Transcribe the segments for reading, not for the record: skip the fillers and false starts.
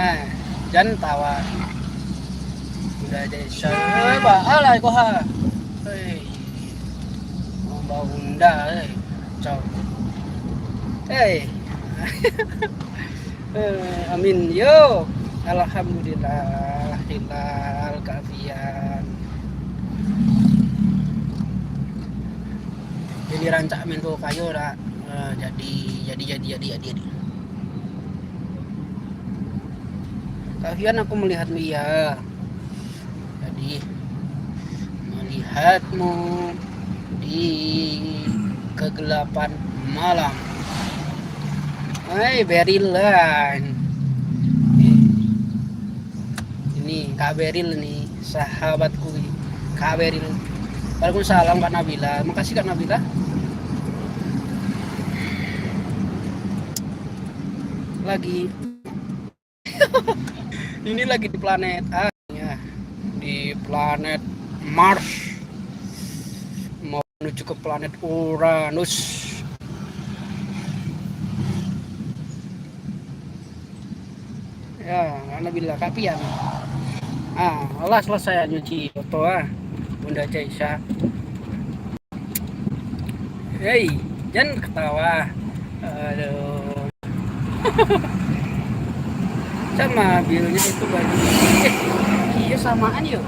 Ah, jangan tawa. Udah jadi coba alay ko ha. Hey, mau bawa Honda, cow. Hey, amin yo. Alhamdulillah, hilal keafian. Jadi rancak mento kayu dah. Jadi. Keafian aku melihat dia. Jadi melihatmu di kegelapan malam. Hai Beril. Ini Kak Beril nih, sahabatku Kak Beril. Waalaikumsalam Kak Nabila. Makasih Kak Nabila. Lagi ini lagi di planet A ya, di planet Mars, mau menuju ke planet Uranus. Ya, Kak Nabila kapian. Allah selesai nyuci foto Bunda Jaisha. Hei, jangan ketawa. Aduh. Sama bilnya itu baju. Iya samaan yuk.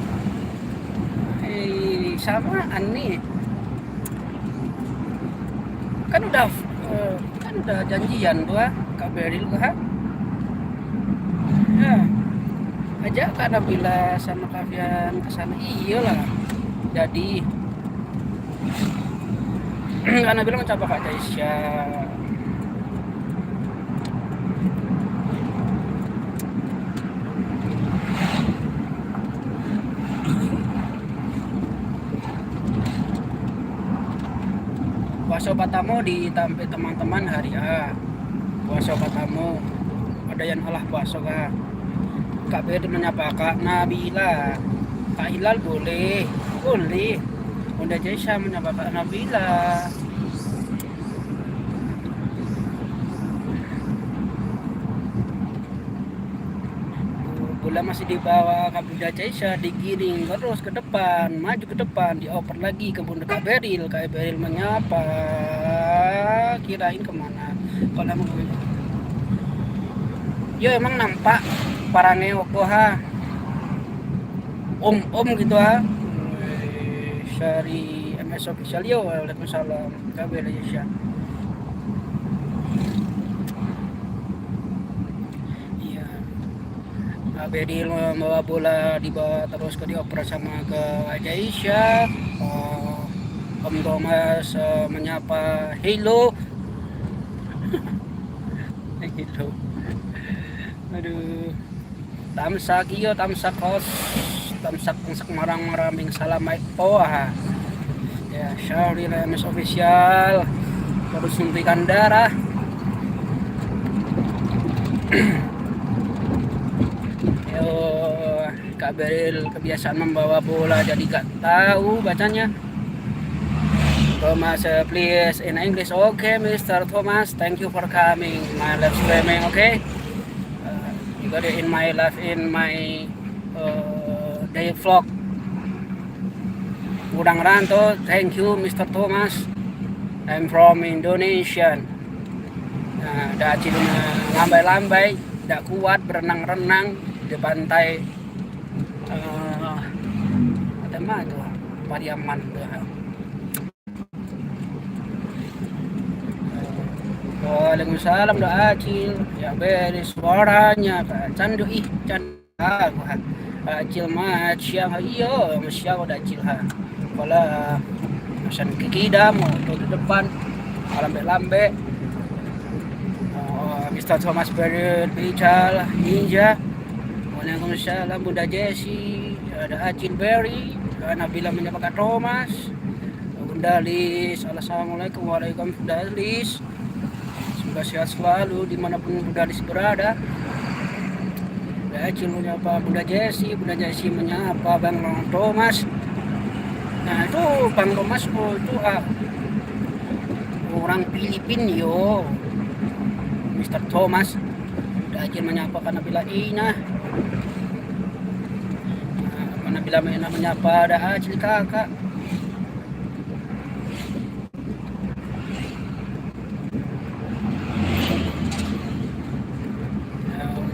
Samaan nih. Kan udah janjian tuh Kak Beril tuh ya. Ajak Kak Nabila sama Kavian ke sana. Iyalah. Jadi Kak Nabila mencoba Kak Jaisha. Puasa Batamu ditampil teman-teman hari A. Puasa Batamu ada yang Allah puasa Kak Beril menyapa Kak Nabila. Kak Hilal boleh. Bunda Jaisha menyapa Kak Nabila. Bola masih dibawa Kak Bunda Jaisha, digiring terus ke depan, maju ke depan, dioper lagi ke Bunda Kak Beril. Kak Beril menyapa, kirain kemana? Kalau emang yo emang nampak parane opo om gitu Syari MS official yo. Waalaikumsalam Kak Bunda Jaisha. Beril membawa bola dibawa terus ke dioper sama ke Jaisha. Om Thomas menyapa hello. Hello. Aduh. Tamsak kos. Tamsak marang-maraming salamat po ya, Syari MS official terus suntikan darah. Kak Beril kebiasaan membawa bola jadi gak tahu bacanya. Thomas, please in English. Okay, Mr. Thomas, thank you for coming my live streaming. Okay, you got it in my live in my day vlog. Udang Ranto, thank you Mr. Thomas. I'm from Indonesia. Dah cilnya lambai-lambai, tidak kuat berenang-renang di pantai ada mah itu Pariaman Waalaikumsalam doa Acil ya beres suaranya Kak Candu Acil mah siang iyo siang udah Acil kalau masan kikida mau tuh di depan lambe-lambe Mr. Thomas Beril bicara ninja. Waalaikumsalam Bunda Jessie, ada Acil Berry, Nabila menyapa Kak Thomas, Bunda Lis. Assalamualaikum warahmatullahi wabarakatuh Bunda Lis. Semoga sehat selalu dimanapun Bunda Lis berada. Acil menyapa Bunda Jessie menyapa Bang Thomas. Nah itu Bang Thomas itu orang Filipina yo. Mr. Thomas Ajin menyapa Kanabila Ina. Kanabila Ina menyapa ada Acil kakak.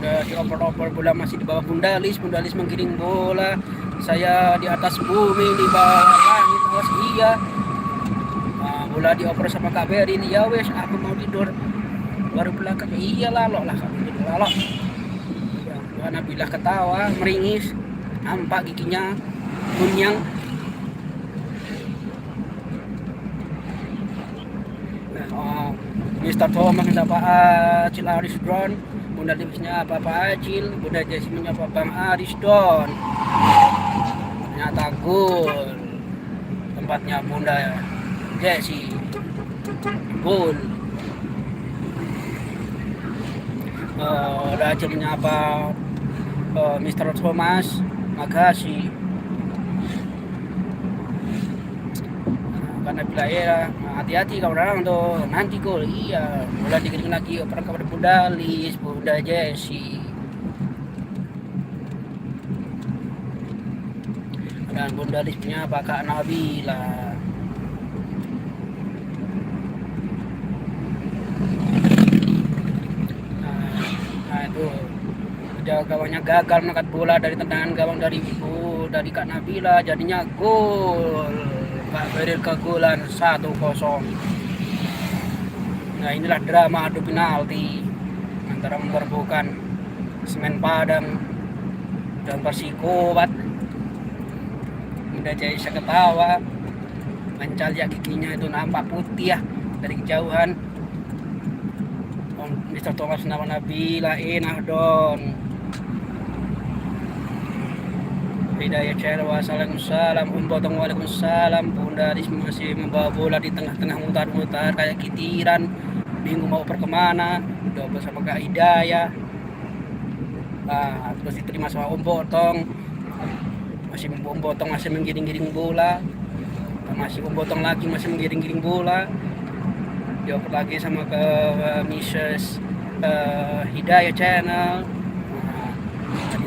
Udah dioper-oper bola masih di bawah Bundalis menggiring bola. Saya di atas bumi di bawah langit, awas iya. Bola dioper sama Kak Beri ini, ya wes aku mau tidur. Baru belakang iya lalok lah kami tidur lalok. Karena bila ketawa meringis, nampak giginya kunyang. Mr. Thomas mendapat Acil Aris Don, Bunda Livisnya Bapak Acil, Bunda Jesi menyapa Bang Aris Don. Ternyata gol tempatnya Bunda Jesi, gol. Udah Acil menyapa Mr. Thomas, makasih. Karena bila ya hati-hati kau orang tuh nanti gol iya bola digiring lagi operan kepada Bundalis, Bunda Jesi dan Bundalis punya Kak Nabila. Nah itu gawangnya gagal mengangkat bola dari tendangan gawang dari Kak Nabila, jadinya gol. Kak Beril kegolan 1-0. Nah inilah drama adu penalti antara memperebutkan Semen Padang dan Persikobat. Udah jadi saya ketawa, mencalak giginya itu nampak putih ya dari kejauhan. Mr. Thomas nama Nabila Inah Don. Hidayah Channel, wassalamualaikum, Botong waalaikumsalam. Bunda Aris masih membawa bola di tengah-tengah mutar-mutar kayak kitiran, bingung mau perkemana. Udah bersama Kak Hidayah. Terus diterima sama Om Botong. Om Botong masih menggiring-giring bola. Masih Om Botong lagi masih menggiring-giring bola. Dioper lagi sama ke Mrs. Hidayah Channel.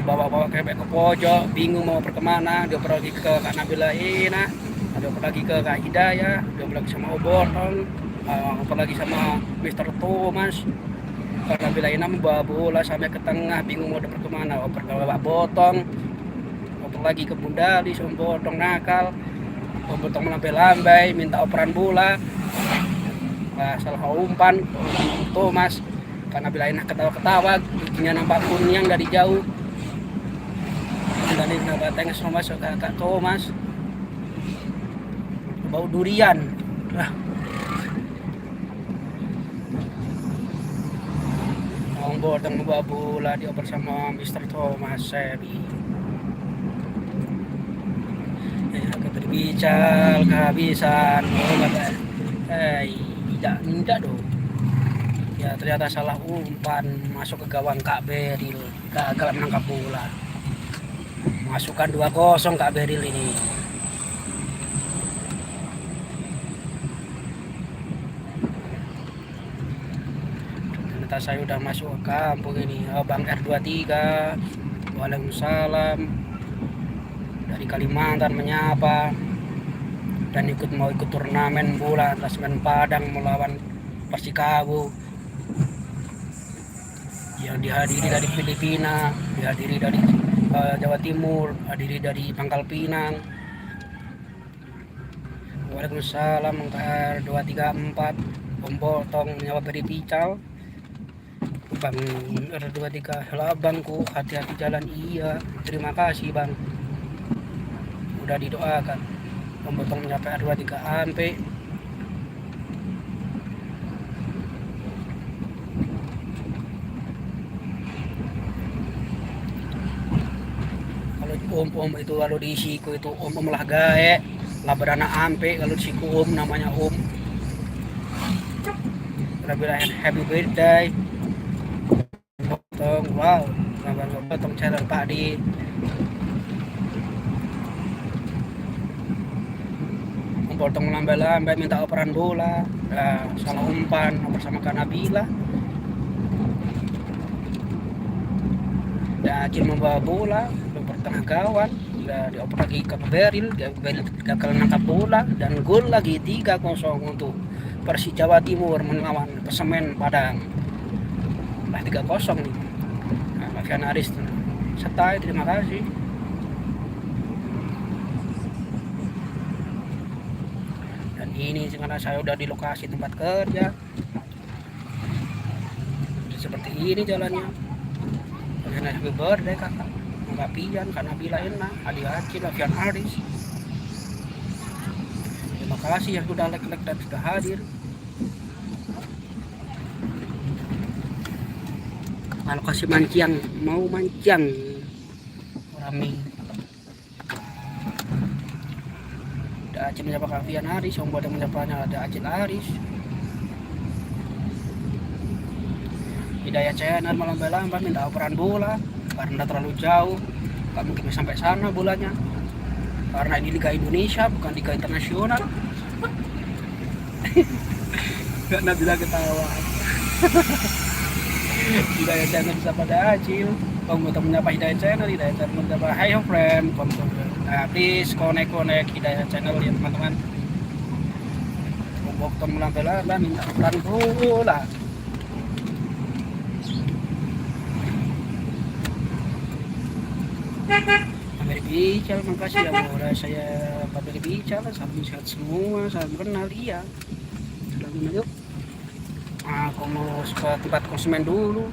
Bawa-bawa ke pojok, bingung mau perkemana. Dia pergi ke Kak Nabila Ina, dia pergi ke Kak Hidayah, dia pergi sama Obotong, lagi sama Mr. Thomas. Kak Nabila Ina membawa bola sampai ke tengah, bingung mau perkemana. Oper ke Bapak Botong, oper lagi ke Bundalis, Botong nakal, Botong melambai-lambai, minta operan bola. Salah umpan Thomas. Kak Nabila Ina ketawa-ketawa, giginya nampak kunyang dari jauh. Dari nabateng sama masuk Kak Thomas, bau durian. Om Botong membawa bola dioper sama Mr. Thomas Sebi. Berbicara kehabisan. Tidak dong. Ya ternyata salah umpan masuk ke gawang Kak Beril, gagal menangkap bola. Masukkan 2-0 Kak Beril ini. Ternyata saya udah masuk ke kampung ini. Bang R23, waalaikumsalam, dari Kalimantan menyapa dan mau ikut turnamen bola Semen Padang melawan Persikabo yang dihadiri dari Filipina, dihadiri dari Jawa Timur, dihadiri dari Pangkal Pinang. Waalaikumsalam, R234, Om Botong menjawab dari Pical. Bang R23, halo abangku, hati-hati jalan. Iya, terima kasih bang, udah didoakan. Om Botong mencapai R23 ampe. Om itu kalau di siku itu om lah gae lah beranak ampe, kalau di siku om namanya om. Udah happy birthday Botong. Wow, Bang Botong channel Pak Di. Om Botong lambai-lambai minta operan bola, salah umpan bersama Kak Nabila. Acil membawa bola di pertengah gawang, udah dioper lagi ke Beril, Beril gagal menangkap bola dan gol lagi 3-0 untuk Persija Jawa Timur melawan Persemen Padang. Lah 3-0 nih. Nah, Mafian Aris Setai, terima kasih. Dan ini karena saya udah di lokasi tempat kerja. Seperti ini jalannya. Karena happy birthday kakak. Enggak pian karena bila enak. Adi Acil, Mafian Aris. Terima kasih yang sudah like dan sudah hadir. Lokasi mancing, mau mancing rame. Ada Acil menyapa Kavian Aris, yang buat menyapanya ada Acil Aris. Hidayah Channel melambai-lambai minta operan bola karena terlalu jauh, nggak mungkin sampai sana bolanya. Karena ini Liga Indonesia bukan Liga Internasional. Gak Nabila ketawa. Hidayah Channel bisa pada Acil. Kamu mau menyapa Hidayah Channel menyapa hi friend. Nah, please connect Hidayah Channel ya teman-teman. Waktu melambai-lambai minta operan bola. Pabrik Bical, makasih ya murah saya Pabrik Bical, salam sehat semua, salam kenal iya. Salam kenal yuk. Aku mau ke tempat konsumen dulu.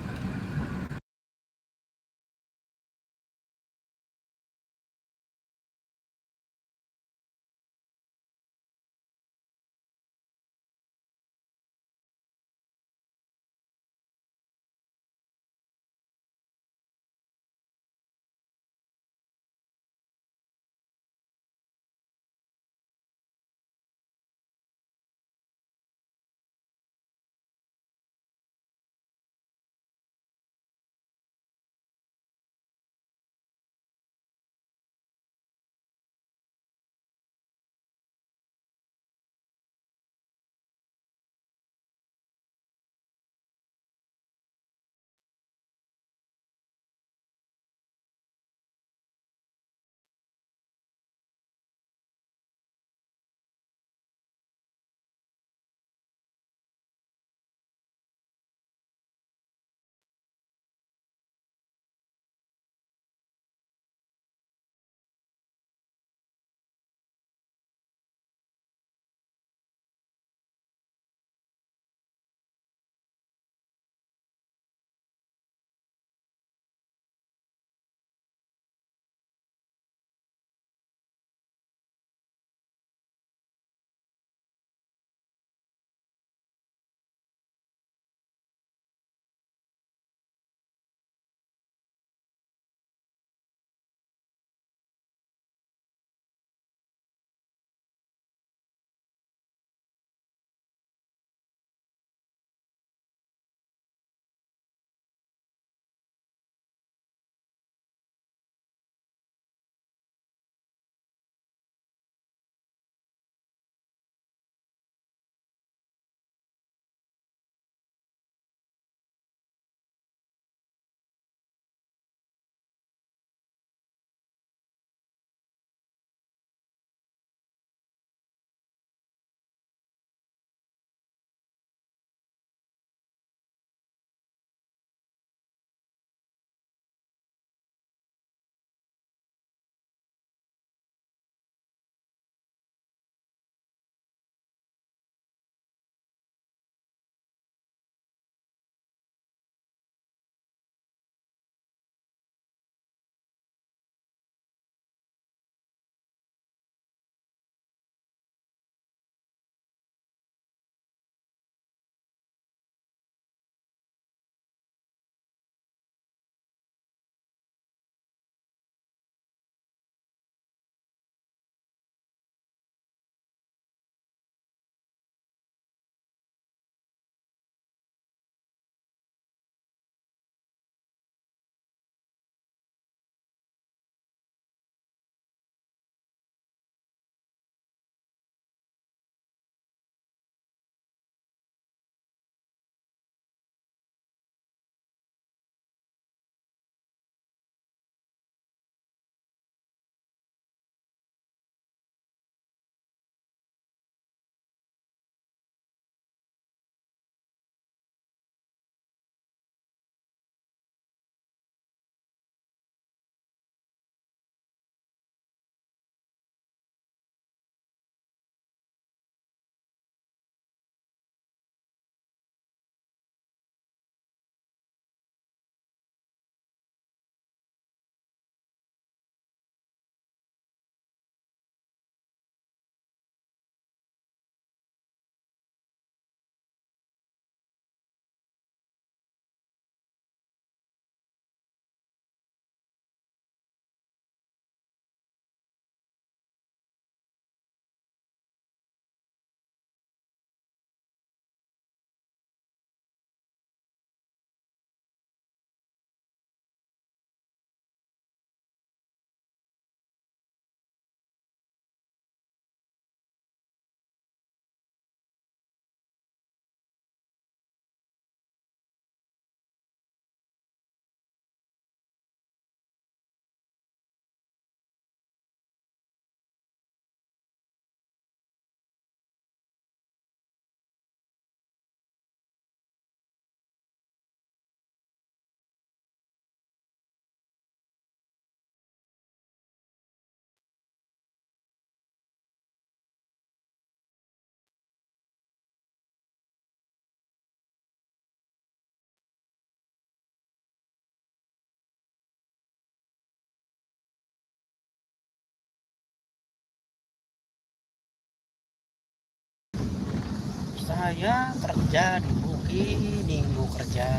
saya kerja di Bukit Minggu, kerja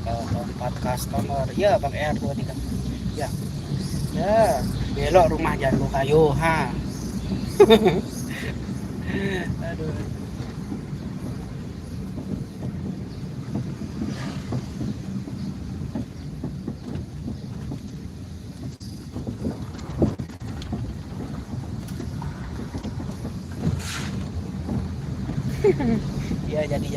ke tempat customer ya Bang R23 ya. Ya, belok rumah Jandu Kayu ha. Aduh. Ya jadi.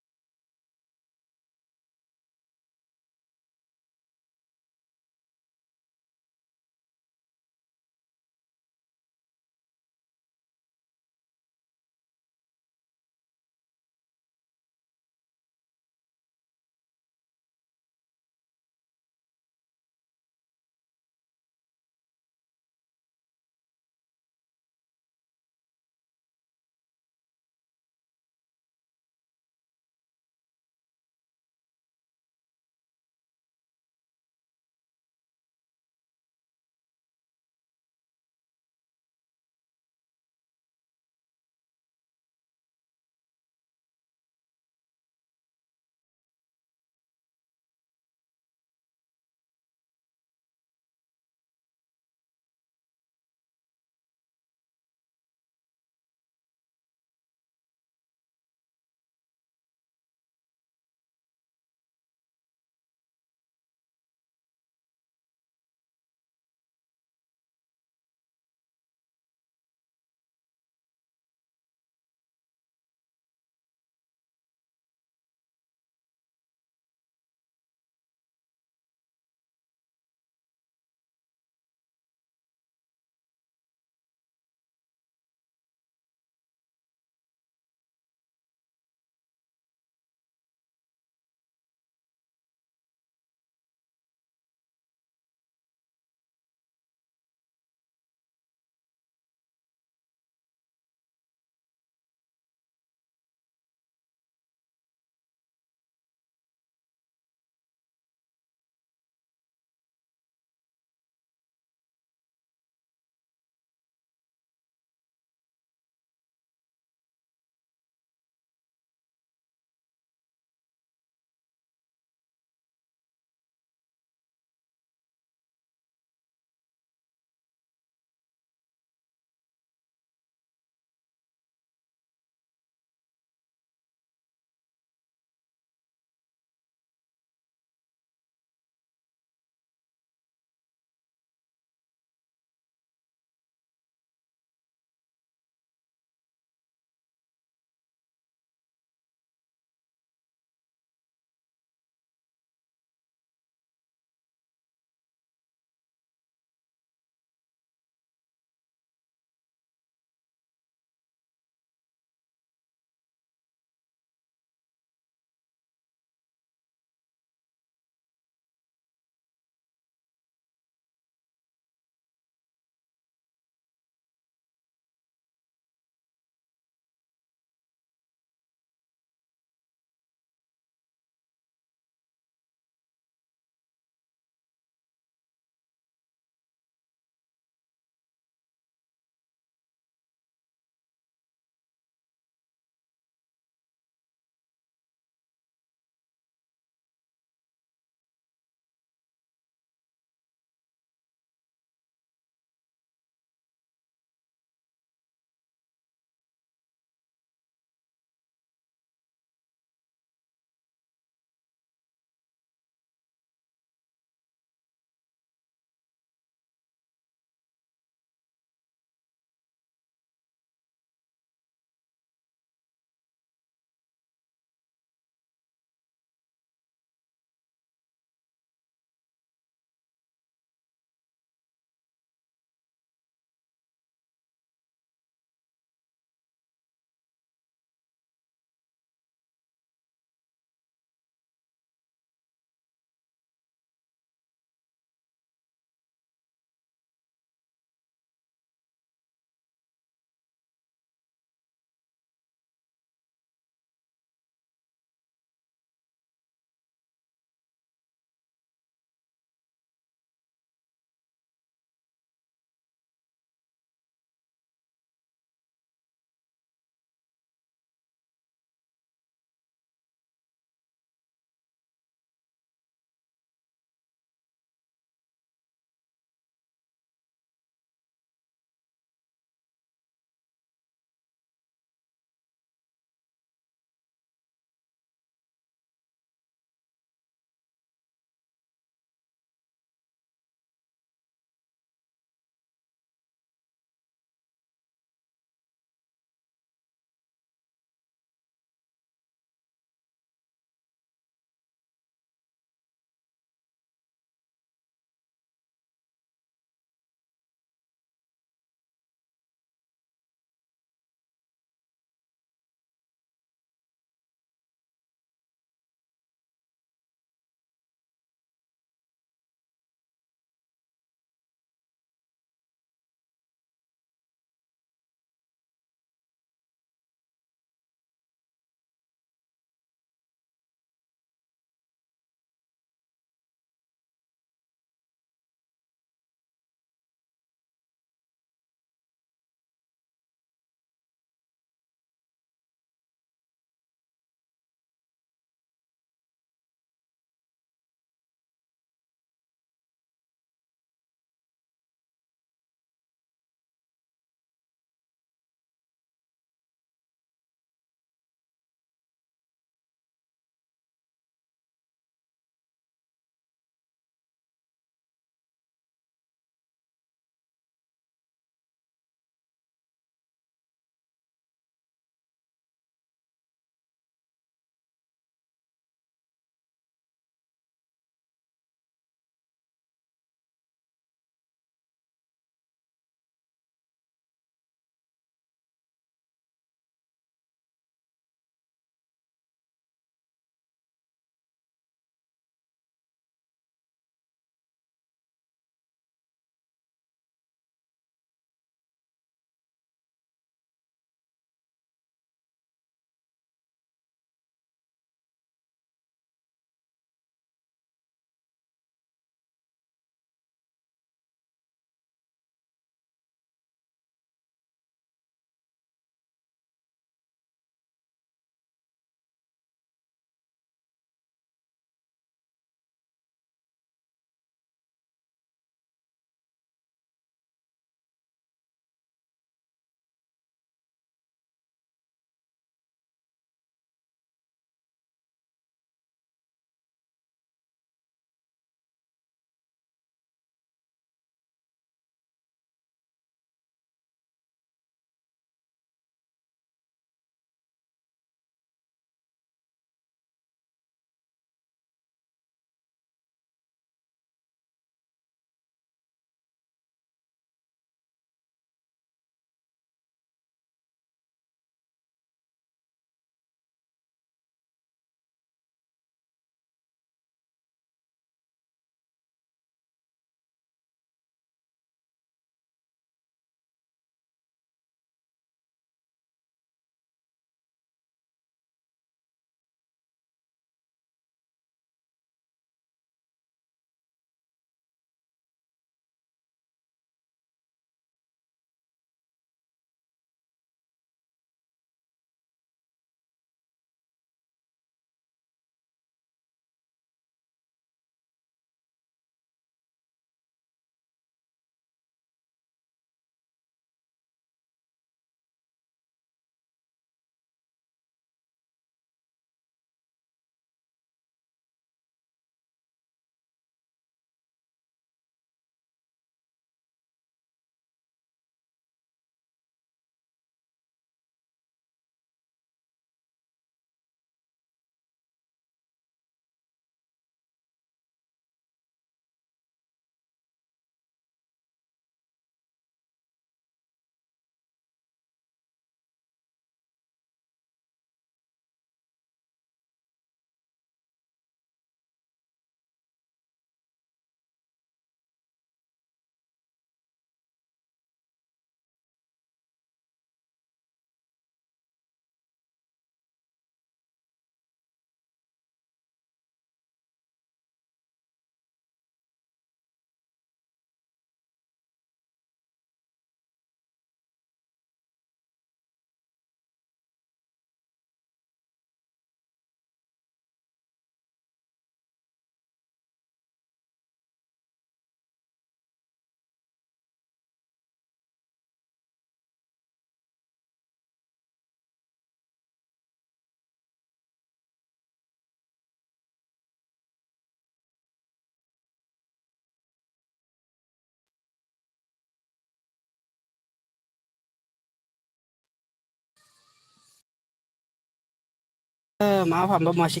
maaf hamba masih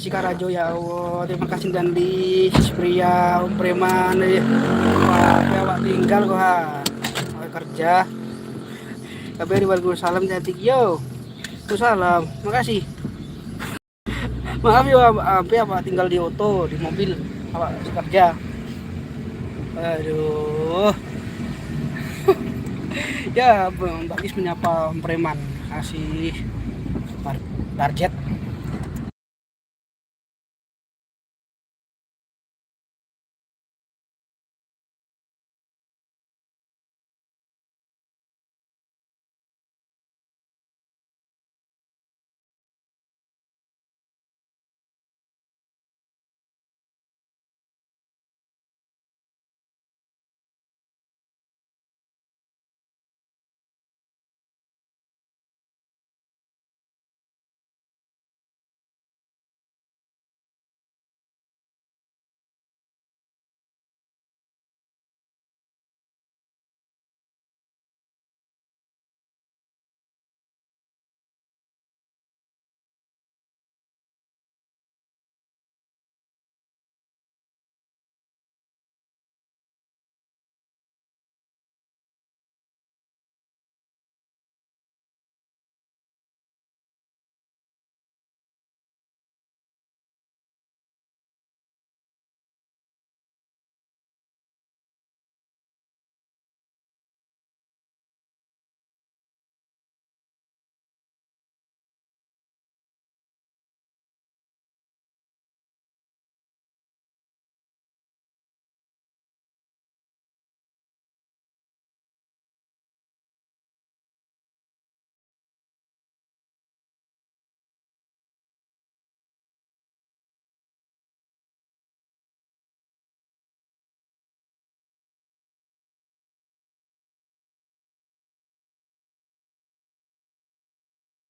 karajo ya Allah. Terima kasih dan di pria preman wah awak tinggal kok ha. Kerja. Kabari Waalaikumsalam jadi yo. Waalaikumsalam. Makasih. Maaf ya apa tinggal di auto di mobil awak kerja. Aduh. Ya, Bagis menyapa preman kasih target